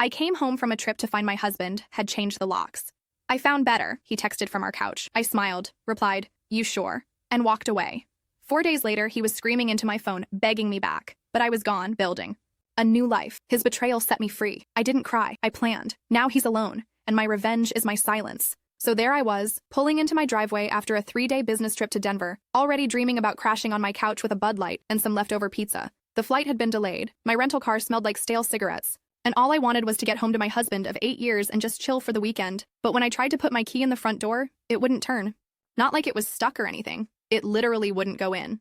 I came home from a trip to find my husband had changed the locks. I found better, he texted from our couch. I smiled, replied, "You sure?" and walked away. 4 days later, he was screaming into my phone, begging me back. But I was gone, building a new life. His betrayal set me free. I didn't cry. I planned. Now he's alone, and my revenge is my silence. So there I was, pulling into my driveway after a 3-day business trip to Denver, already dreaming about crashing on my couch with a Bud Light and some leftover pizza. The flight had been delayed. My rental car smelled like stale cigarettes. And all I wanted was to get home to my husband of 8 years and just chill for the weekend. But when I tried to put my key in the front door, it wouldn't turn. Not like it was stuck or anything. It literally wouldn't go in.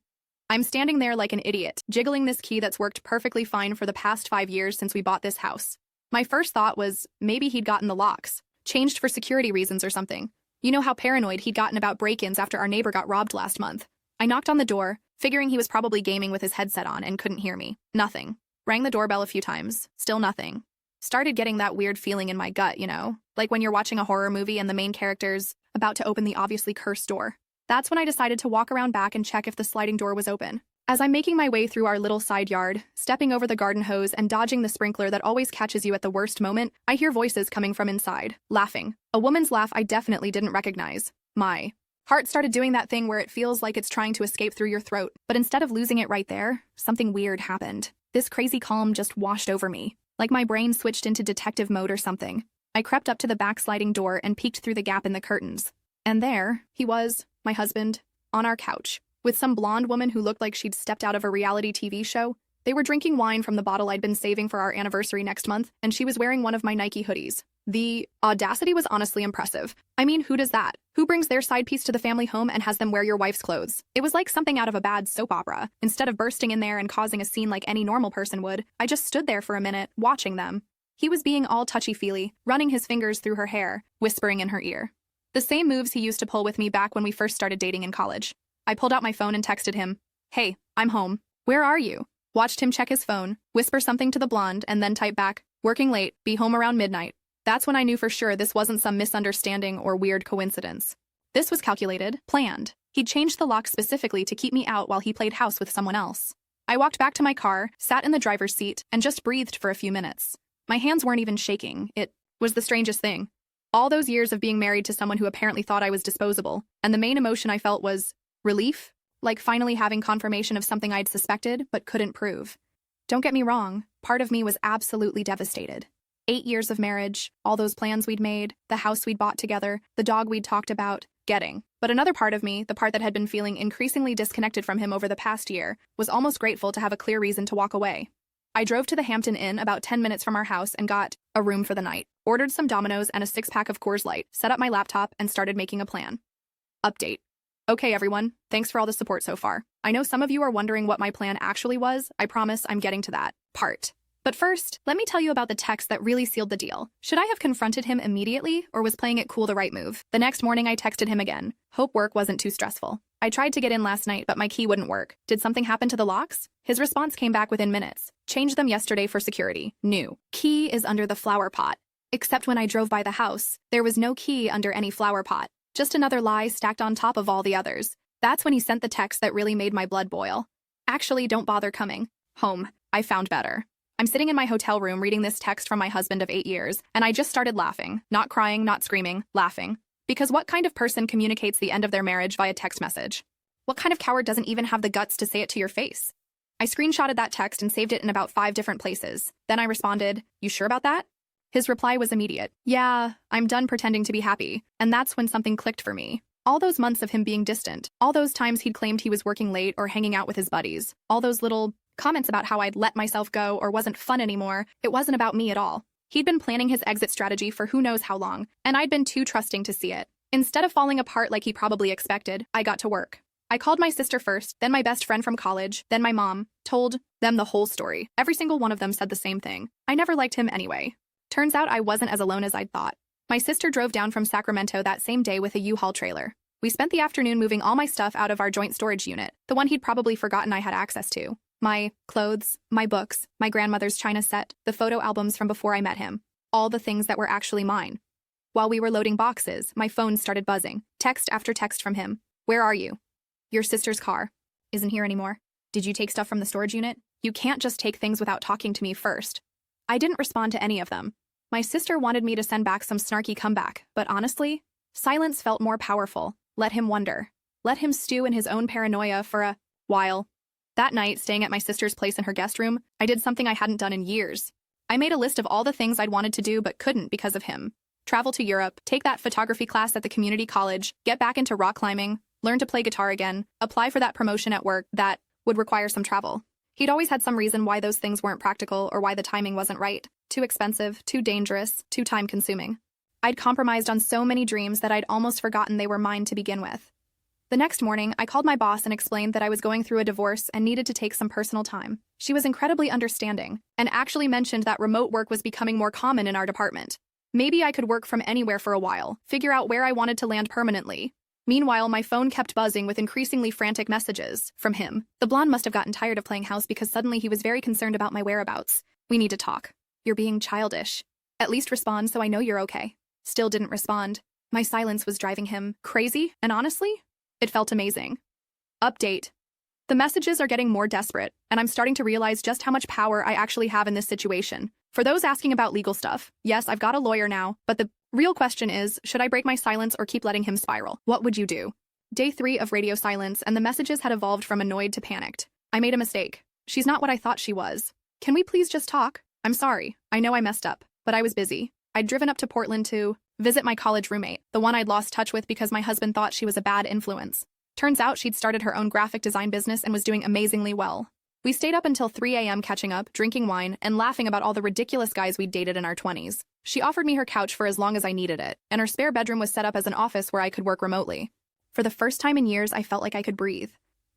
I'm standing there like an idiot, jiggling this key that's worked perfectly fine for the past 5 years since we bought this house. My first thought was maybe he'd gotten the locks, changed for security reasons or something. You know how paranoid he'd gotten about break-ins after our neighbor got robbed last month. I knocked on the door, figuring he was probably gaming with his headset on and couldn't hear me. Nothing. Rang the doorbell a few times. Still nothing. Started getting that weird feeling in my gut, you know? Like when you're watching a horror movie and the main character's about to open the obviously cursed door. That's when I decided to walk around back and check if the sliding door was open. As I'm making my way through our little side yard, stepping over the garden hose and dodging the sprinkler that always catches you at the worst moment, I hear voices coming from inside, laughing. A woman's laugh I definitely didn't recognize. My heart started doing that thing where it feels like it's trying to escape through your throat, but instead of losing it right there, something weird happened. This crazy calm just washed over me, like my brain switched into detective mode or something. I crept up to the back sliding door and peeked through the gap in the curtains. And there he was, my husband, on our couch, with some blonde woman who looked like she'd stepped out of a reality TV show. They were drinking wine from the bottle I'd been saving for our anniversary next month, and she was wearing one of my Nike hoodies. The audacity was honestly impressive. I mean, who does that? Who brings their side piece to the family home and has them wear your wife's clothes? It was like something out of a bad soap opera. Instead of bursting in there and causing a scene like any normal person would, I just stood there for a minute, watching them. He was being all touchy-feely, running his fingers through her hair, whispering in her ear. The same moves he used to pull with me back when we first started dating in college. I pulled out my phone and texted him, "Hey, I'm home. Where are you?" Watched him check his phone, whisper something to the blonde, and then type back, "Working late, be home around midnight." That's when I knew for sure this wasn't some misunderstanding or weird coincidence. This was calculated, planned. He'd changed the lock specifically to keep me out while he played house with someone else. I walked back to my car, sat in the driver's seat, and just breathed for a few minutes. My hands weren't even shaking. It was the strangest thing. All those years of being married to someone who apparently thought I was disposable, and the main emotion I felt was relief, like finally having confirmation of something I'd suspected but couldn't prove. Don't get me wrong, part of me was absolutely devastated. 8 years of marriage, all those plans we'd made, the house we'd bought together, the dog we'd talked about, getting. But another part of me, the part that had been feeling increasingly disconnected from him over the past year, was almost grateful to have a clear reason to walk away. I drove to the Hampton Inn about 10 minutes from our house and got a room for the night, ordered some Domino's and a 6-pack of Coors Light, set up my laptop, and started making a plan. Update. Okay, everyone, thanks for all the support so far. I know some of you are wondering what my plan actually was. I promise I'm getting to that part. But first, let me tell you about the text that really sealed the deal. Should I have confronted him immediately, or was playing it cool the right move? The next morning, I texted him again. Hope work wasn't too stressful. I tried to get in last night, but my key wouldn't work. Did something happen to the locks? His response came back within minutes. Changed them yesterday for security. New. Key is under the flower pot. Except when I drove by the house, there was no key under any flower pot. Just another lie stacked on top of all the others. That's when he sent the text that really made my blood boil. Actually, don't bother coming home. I found better. I'm sitting in my hotel room reading this text from my husband of 8 years, and I just started laughing. Not crying, not screaming, laughing. Because what kind of person communicates the end of their marriage via text message? What kind of coward doesn't even have the guts to say it to your face? I screenshotted that text and saved it in about 5 different places. Then I responded, "You sure about that?" His reply was immediate. "Yeah, I'm done pretending to be happy." And that's when something clicked for me. All those months of him being distant, all those times he'd claimed he was working late or hanging out with his buddies, all those little comments about how I'd let myself go or wasn't fun anymore, it wasn't about me at all. He'd been planning his exit strategy for who knows how long, and I'd been too trusting to see it. Instead of falling apart like he probably expected, I got to work. I called my sister first, then my best friend from college, then my mom, told them the whole story. Every single one of them said the same thing. I never liked him anyway. Turns out I wasn't as alone as I'd thought. My sister drove down from Sacramento that same day with a U-Haul trailer. We spent the afternoon moving all my stuff out of our joint storage unit, the one he'd probably forgotten I had access to. My clothes, my books, my grandmother's china set, the photo albums from before I met him. All the things that were actually mine. While we were loading boxes, my phone started buzzing. Text after text from him. "Where are you?" "Your sister's car. Isn't here anymore. Did you take stuff from the storage unit? You can't just take things without talking to me first." I didn't respond to any of them. My sister wanted me to send back some snarky comeback, but honestly, silence felt more powerful. Let him wonder. Let him stew in his own paranoia for a while. That night, staying at my sister's place in her guest room, I did something I hadn't done in years. I made a list of all the things I'd wanted to do but couldn't because of him. Travel to Europe, take that photography class at the community college, get back into rock climbing, learn to play guitar again, apply for that promotion at work that would require some travel. He'd always had some reason why those things weren't practical or why the timing wasn't right. Too expensive, too dangerous, too time-consuming. I'd compromised on so many dreams that I'd almost forgotten they were mine to begin with. The next morning, I called my boss and explained that I was going through a divorce and needed to take some personal time. She was incredibly understanding and actually mentioned that remote work was becoming more common in our department. Maybe I could work from anywhere for a while, figure out where I wanted to land permanently. Meanwhile, my phone kept buzzing with increasingly frantic messages from him. The blonde must have gotten tired of playing house because suddenly he was very concerned about my whereabouts. We need to talk. You're being childish. At least respond so I know you're okay. Still didn't respond. My silence was driving him crazy, and honestly, it felt amazing. Update. The messages are getting more desperate, and I'm starting to realize just how much power I actually have in this situation. For those asking about legal stuff, yes, I've got a lawyer now, but the real question is, should I break my silence or keep letting him spiral? What would you do? Day 3 of radio silence, and the messages had evolved from annoyed to panicked. I made a mistake. She's not what I thought she was. Can we please just talk? I'm sorry. I know I messed up, but I was busy. I'd driven up to Portland to visit my college roommate, the one I'd lost touch with because my husband thought she was a bad influence. Turns out she'd started her own graphic design business and was doing amazingly well. We stayed up until 3 a.m. catching up, drinking wine, and laughing about all the ridiculous guys we'd dated in our 20s. She offered me her couch for as long as I needed it, and her spare bedroom was set up as an office where I could work remotely. For the first time in years, I felt like I could breathe.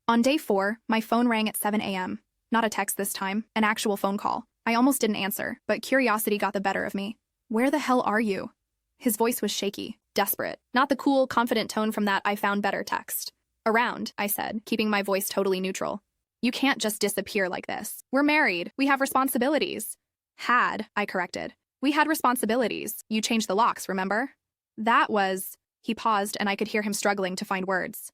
On day 4, my phone rang at 7 a.m. Not a text this time, an actual phone call. I almost didn't answer, but curiosity got the better of me. Where the hell are you? His voice was shaky, desperate, not the cool, confident tone from that I found better text. Around, I said, keeping my voice totally neutral. You can't just disappear like this. We're married. We have responsibilities. Had, I corrected. We had responsibilities. You changed the locks, remember? That was... He paused, and I could hear him struggling to find words.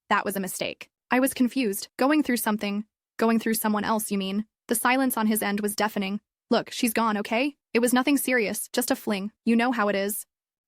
That was a mistake. I was confused. Going through something. Going through someone else, you mean? The silence on his end was deafening. Look, she's gone, okay? It was nothing serious, just a fling. You know how it is.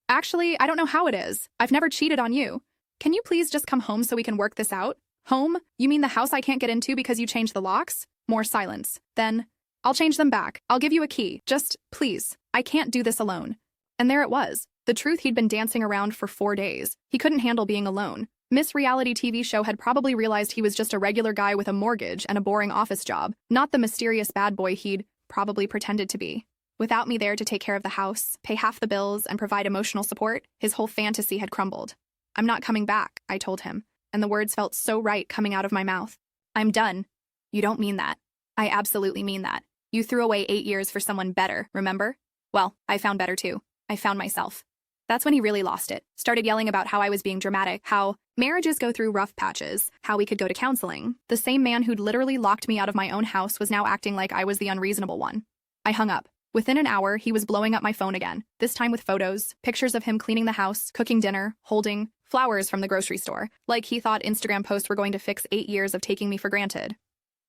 Actually, I don't know how it is. I've never cheated on you. Can you please just come home so we can work this out? Home? You mean the house I can't get into because you changed the locks? More silence. Then, I'll change them back. I'll give you a key. Just, please. I can't do this alone. And there it was. The truth he'd been dancing around for 4 days. He couldn't handle being alone. Miss Reality TV show had probably realized he was just a regular guy with a mortgage and a boring office job, not the mysterious bad boy he'd probably pretended to be. Without me there to take care of the house, pay half the bills, and provide emotional support, his whole fantasy had crumbled. I'm not coming back, I told him, and the words felt so right coming out of my mouth. I'm done. You don't mean that. I absolutely mean that. You threw away 8 years for someone better, remember? Well, I found better too. I found myself. That's when he really lost it. Started yelling about how I was being dramatic, how marriages go through rough patches, how we could go to counseling. The same man who'd literally locked me out of my own house was now acting like I was the unreasonable one. I hung up. Within an hour, he was blowing up my phone again, this time with photos, pictures of him cleaning the house, cooking dinner, holding flowers from the grocery store, like he thought Instagram posts were going to fix 8 years of taking me for granted.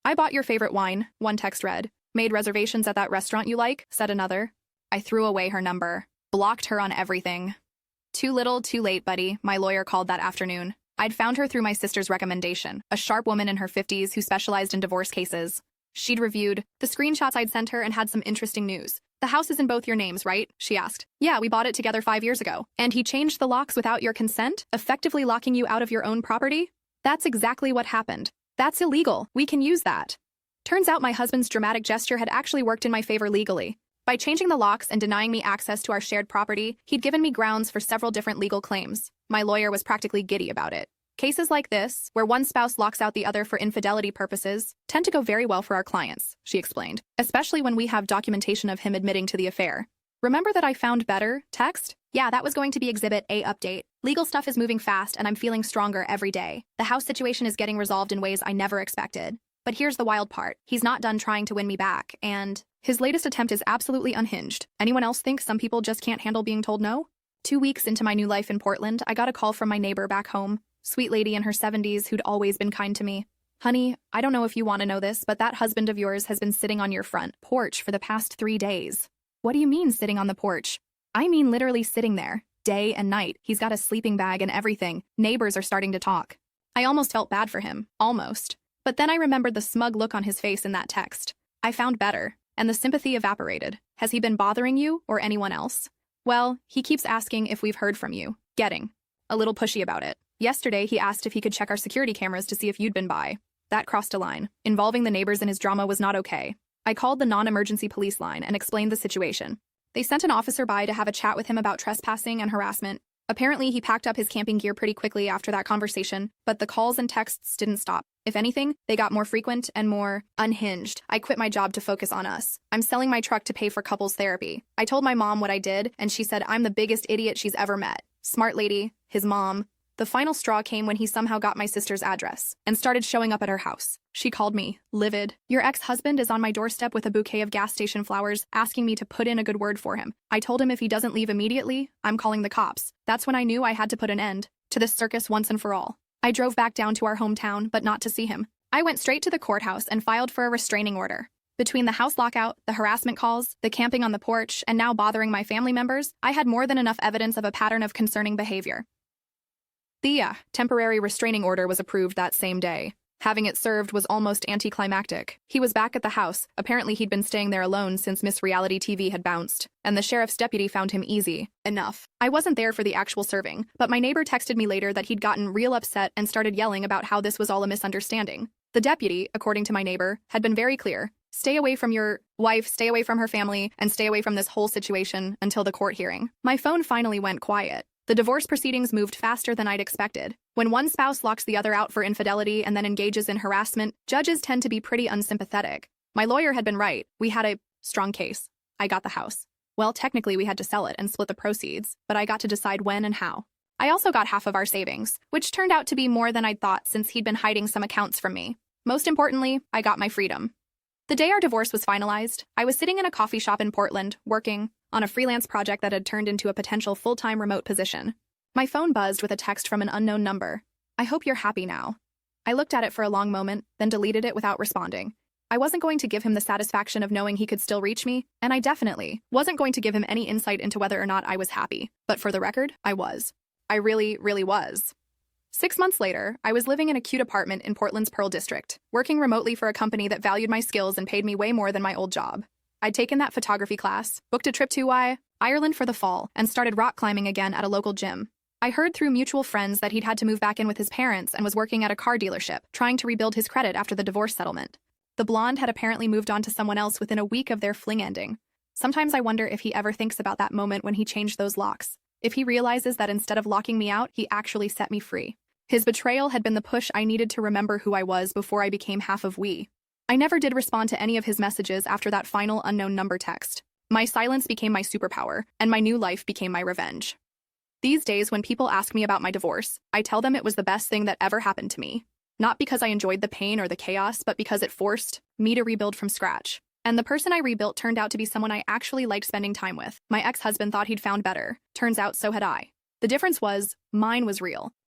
I bought your favorite wine, one text read. Made reservations at that restaurant you like, said another. I threw away her number. Blocked her on everything. Too little, too late, buddy, my lawyer called that afternoon. I'd found her through my sister's recommendation, a sharp woman in her 50s who specialized in divorce cases. She'd reviewed the screenshots I'd sent her and had some interesting news. The house is in both your names, right? She asked. Yeah, we bought it together 5 years ago. And he changed the locks without your consent, effectively locking you out of your own property? That's exactly what happened. That's illegal. We can use that. Turns out my husband's dramatic gesture had actually worked in my favor legally. By changing the locks and denying me access to our shared property, he'd given me grounds for several different legal claims. My lawyer was practically giddy about it. Cases like this, where one spouse locks out the other for infidelity purposes, tend to go very well for our clients, she explained, especially when we have documentation of him admitting to the affair. Remember that I found better? Text? Yeah, that was going to be Exhibit A update. Legal stuff is moving fast and I'm feeling stronger every day. The house situation is getting resolved in ways I never expected. But here's the wild part. He's not done trying to win me back, and his latest attempt is absolutely unhinged. Anyone else think some people just can't handle being told no? 2 weeks into my new life in Portland, I got a call from my neighbor back home. Sweet lady in her 70s who'd always been kind to me. Honey, I don't know if you want to know this, but that husband of yours has been sitting on your front porch for the past 3 days. What do you mean sitting on the porch? I mean literally sitting there, day and night. He's got a sleeping bag and everything. Neighbors are starting to talk. I almost felt bad for him. Almost. But then I remembered the smug look on his face in that text. I found better, and the sympathy evaporated. Has he been bothering you or anyone else? Well, he keeps asking if we've heard from you. Getting a little pushy about it. Yesterday, he asked if he could check our security cameras to see if you'd been by. That crossed a line. Involving the neighbors in his drama was not okay. I called the non-emergency police line and explained the situation. They sent an officer by to have a chat with him about trespassing and harassment. Apparently, he packed up his camping gear pretty quickly after that conversation, but the calls and texts didn't stop. If anything, they got more frequent and more unhinged. I quit my job to focus on us. I'm selling my truck to pay for couples therapy. I told my mom what I did, and she said I'm the biggest idiot she's ever met. Smart lady, his mom. The final straw came when he somehow got my sister's address and started showing up at her house. She called me, livid. Your ex-husband is on my doorstep with a bouquet of gas station flowers, asking me to put in a good word for him. I told him if he doesn't leave immediately, I'm calling the cops. That's when I knew I had to put an end to this circus once and for all. I drove back down to our hometown, but not to see him. I went straight to the courthouse and filed for a restraining order. Between the house lockout, the harassment calls, the camping on the porch, and now bothering my family members, I had more than enough evidence of a pattern of concerning behavior. The temporary restraining order was approved that same day. Having it served was almost anticlimactic. He was back at the house. Apparently he'd been staying there alone since Miss Reality TV had bounced, and the sheriff's deputy found him easy enough. I wasn't there for the actual serving, but my neighbor texted me later that he'd gotten real upset and started yelling about how this was all a misunderstanding. The deputy, according to my neighbor, had been very clear. Stay away from your wife, stay away from her family, and stay away from this whole situation until the court hearing. My phone finally went quiet. The divorce proceedings moved faster than I'd expected. When one spouse locks the other out for infidelity and then engages in harassment, judges tend to be pretty unsympathetic. My lawyer had been right. We had a strong case. I got the house. Well, technically we had to sell it and split the proceeds, but I got to decide when and how. I also got half of our savings, which turned out to be more than I'd thought since he'd been hiding some accounts from me. Most importantly, I got my freedom. The day our divorce was finalized, I was sitting in a coffee shop in Portland, working on a freelance project that had turned into a potential full-time remote position. My phone buzzed with a text from an unknown number. I hope you're happy now. I looked at it for a long moment, then deleted it without responding. I wasn't going to give him the satisfaction of knowing he could still reach me, and I definitely wasn't going to give him any insight into whether or not I was happy. But for the record, I was. I really, really was. 6 months later, I was living in a cute apartment in Portland's Pearl District, working remotely for a company that valued my skills and paid me way more than my old job. I'd taken that photography class, booked a trip to Ireland for the fall, and started rock climbing again at a local gym. I heard through mutual friends that he'd had to move back in with his parents and was working at a car dealership, trying to rebuild his credit after the divorce settlement. The blonde had apparently moved on to someone else within a week of their fling ending. Sometimes I wonder if he ever thinks about that moment when he changed those locks. If he realizes that instead of locking me out, he actually set me free. His betrayal had been the push I needed to remember who I was before I became half of we. I never did respond to any of his messages after that final unknown number text. My silence became my superpower, and my new life became my revenge. These days, when people ask me about my divorce, I tell them it was the best thing that ever happened to me. Not because I enjoyed the pain or the chaos, but because it forced me to rebuild from scratch. And the person I rebuilt turned out to be someone I actually liked spending time with. My ex-husband thought he'd found better. Turns out so had I. The difference was, mine was real.